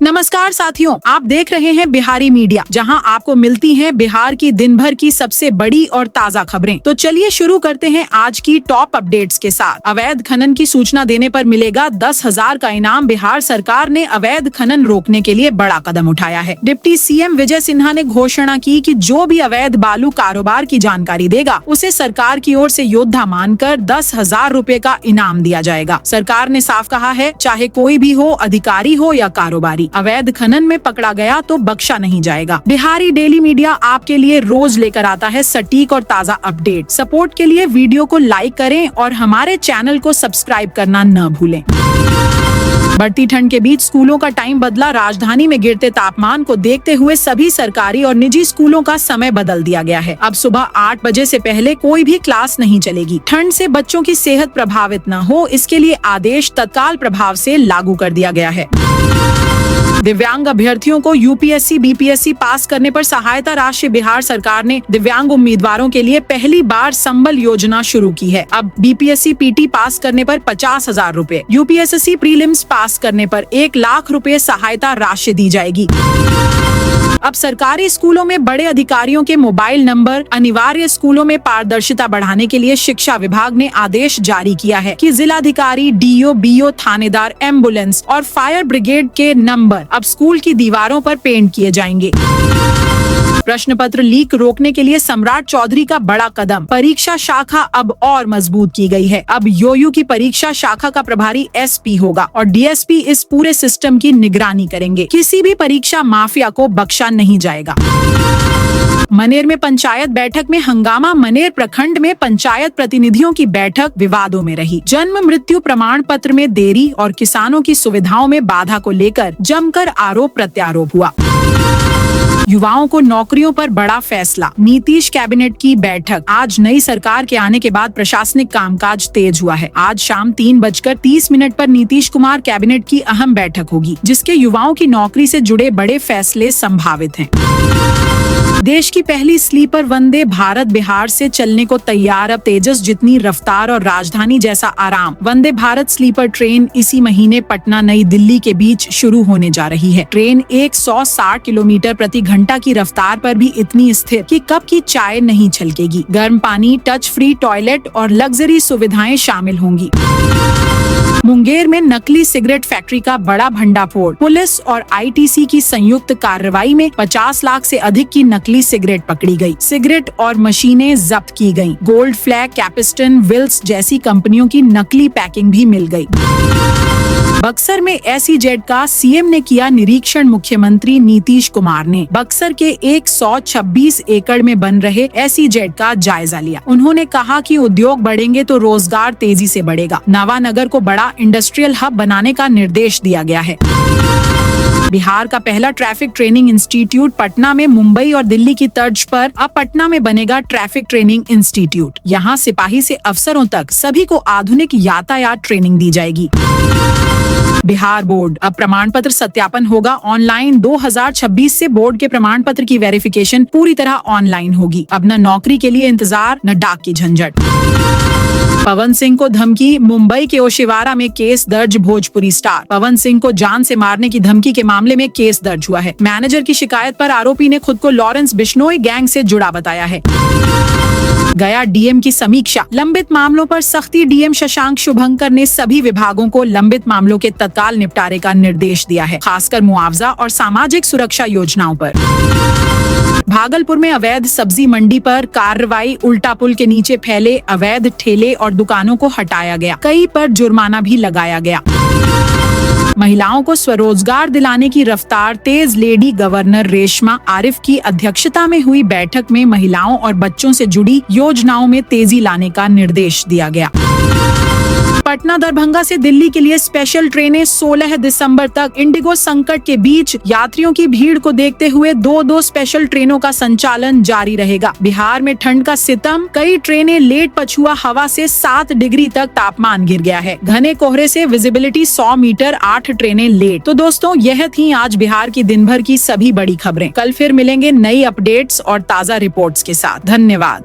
नमस्कार साथियों, आप देख रहे हैं बिहारी मीडिया, जहां आपको मिलती हैं बिहार की दिन भर की सबसे बड़ी और ताजा खबरें। तो चलिए शुरू करते हैं आज की टॉप अपडेट्स के साथ। अवैध खनन की सूचना देने पर मिलेगा 10,000 का इनाम। बिहार सरकार ने अवैध खनन रोकने के लिए बड़ा कदम उठाया है। डिप्टी सीएम विजय सिन्हा ने घोषणा की कि जो भी अवैध बालू कारोबार की जानकारी देगा, उसे सरकार की ओर से योद्धा मानकर 10,000 रुपए का इनाम दिया जाएगा। सरकार ने साफ कहा है, चाहे कोई भी हो, अधिकारी हो या कारोबारी, अवैध खनन में पकड़ा गया तो बख्शा नहीं जाएगा। बिहारी डेली मीडिया आपके लिए रोज लेकर आता है सटीक और ताजा अपडेट। सपोर्ट के लिए वीडियो को लाइक करें और हमारे चैनल को सब्सक्राइब करना न भूलें। बढ़ती ठंड के बीच स्कूलों का टाइम बदला। राजधानी में गिरते तापमान को देखते हुए सभी सरकारी और निजी स्कूलों का समय बदल दिया गया है। अब सुबह 8 बजे से पहले कोई भी क्लास नहीं चलेगी। ठंड से बच्चों की सेहत प्रभावित न हो, इसके लिए आदेश तत्काल प्रभाव से लागू कर दिया गया है। दिव्यांग अभ्यर्थियों को यूपीएससी बीपीएससी पास करने पर सहायता राशि। बिहार सरकार ने दिव्यांग उम्मीदवारों के लिए पहली बार संबल योजना शुरू की है। अब बीपीएससी पीटी पास करने पर 50,000 रुपए, यूपीएससी प्रीलिम्स पास करने पर 1 लाख रुपए सहायता राशि दी जाएगी। अब सरकारी स्कूलों में बड़े अधिकारियों के मोबाइल नंबर अनिवार्य। स्कूलों में पारदर्शिता बढ़ाने के लिए शिक्षा विभाग ने आदेश जारी किया है कि जिलाधिकारी, डीओ, बीओ, थानेदार, एम्बुलेंस और फायर ब्रिगेड के नंबर अब स्कूल की दीवारों पर पेंट किए जाएंगे। प्रश्न पत्र लीक रोकने के लिए सम्राट चौधरी का बड़ा कदम। परीक्षा शाखा अब और मजबूत की गई है। अब योयू की परीक्षा शाखा का प्रभारी एसपी होगा और डीएसपी इस पूरे सिस्टम की निगरानी करेंगे। किसी भी परीक्षा माफिया को बख्शा नहीं जाएगा। मनेर में पंचायत बैठक में हंगामा। मनेर प्रखंड में पंचायत प्रतिनिधियों की बैठक विवादों में रही। जन्म मृत्यु प्रमाण पत्र में देरी और किसानों की सुविधाओं में बाधा को लेकर जमकर आरोप प्रत्यारोप हुआ। युवाओं को नौकरियों पर बड़ा फैसला। नीतीश कैबिनेट की बैठक। आज नई सरकार के आने के बाद प्रशासनिक कामकाज तेज हुआ है। आज शाम 3:30 पर नीतीश कुमार कैबिनेट की अहम बैठक होगी, जिसके युवाओं की नौकरी से जुड़े बड़े फैसले संभावित हैं। देश की पहली स्लीपर वंदे भारत बिहार से चलने को तैयार। अब तेजस जितनी रफ्तार और राजधानी जैसा आराम। वंदे भारत स्लीपर ट्रेन इसी महीने पटना नई दिल्ली के बीच शुरू होने जा रही है। ट्रेन 160 किलोमीटर प्रति घंटा की रफ्तार पर भी इतनी स्थिर कि कप की चाय नहीं छलकेगी। गर्म पानी, टच फ्री टॉयलेट और लग्जरी सुविधाएं शामिल होंगी। मुंगेर में नकली सिगरेट फैक्ट्री का बड़ा भंडाफोड़। पुलिस और आईटीसी की संयुक्त कार्रवाई में 50 लाख से अधिक की नकली सिगरेट पकड़ी गई। सिगरेट और मशीनें जब्त की गईं। गोल्ड फ्लैग, कैपिस्टन, विल्स जैसी कंपनियों की नकली पैकिंग भी मिल गई। बक्सर में एसीजेड का सीएम ने किया निरीक्षण। मुख्यमंत्री नीतीश कुमार ने बक्सर के 126 एकड़ में बन रहे एसीजेड का जायजा लिया। उन्होंने कहा कि उद्योग बढ़ेंगे तो रोजगार तेजी से बढ़ेगा। नवानगर को बड़ा इंडस्ट्रियल हब बनाने का निर्देश दिया गया है। बिहार का पहला ट्रैफिक ट्रेनिंग इंस्टीट्यूट पटना में। मुंबई और दिल्ली की तर्ज पर अब पटना में बनेगा ट्रैफिक ट्रेनिंग इंस्टीट्यूट। यहाँ सिपाही से अफसरों तक सभी को आधुनिक यातायात ट्रेनिंग दी जाएगी। बिहार बोर्ड। अब प्रमाण पत्र सत्यापन होगा ऑनलाइन। 2026 से बोर्ड के प्रमाण पत्र की वेरिफिकेशन पूरी तरह ऑनलाइन होगी। अब न नौकरी के लिए इंतजार, न डाक की झंझट। पवन सिंह को धमकी। मुंबई के ओशिवारा में केस दर्ज। भोजपुरी स्टार पवन सिंह को जान से मारने की धमकी के मामले में केस दर्ज हुआ है। मैनेजर की शिकायत पर आरोपी ने खुद को लॉरेंस बिश्नोई गैंग से जुड़ा बताया है। गया डीएम की समीक्षा। लंबित मामलों पर सख्ती। डीएम शशांक शुभंकर ने सभी विभागों को लंबित मामलों के तत्काल निपटारे का निर्देश दिया है, खासकर मुआवजा और सामाजिक सुरक्षा योजनाओं पर। भागलपुर में अवैध सब्जी मंडी पर कार्रवाई। उल्टा पुल के नीचे फैले अवैध ठेले और दुकानों को हटाया गया। कई पर जुर्माना भी लगाया गया। महिलाओं को स्वरोजगार दिलाने की रफ्तार तेज। लेडी गवर्नर रेशमा आरिफ की अध्यक्षता में हुई बैठक में महिलाओं और बच्चों से जुड़ी योजनाओं में तेजी लाने का निर्देश दिया गया। पटना दरभंगा से दिल्ली के लिए स्पेशल ट्रेनें 16 दिसंबर तक। इंडिगो संकट के बीच यात्रियों की भीड़ को देखते हुए 2 स्पेशल ट्रेनों का संचालन जारी रहेगा। बिहार में ठंड का सितम। कई ट्रेनें लेट। पछुआ हवा से 7 डिग्री तक तापमान गिर गया है। घने कोहरे से विजिबिलिटी 100 मीटर। 8 ट्रेनें लेट। तो दोस्तों, यह थी आज बिहार की दिन भर की सभी बड़ी खबरें। कल फिर मिलेंगे नई अपडेट्स और ताजा रिपोर्ट्स के साथ। धन्यवाद।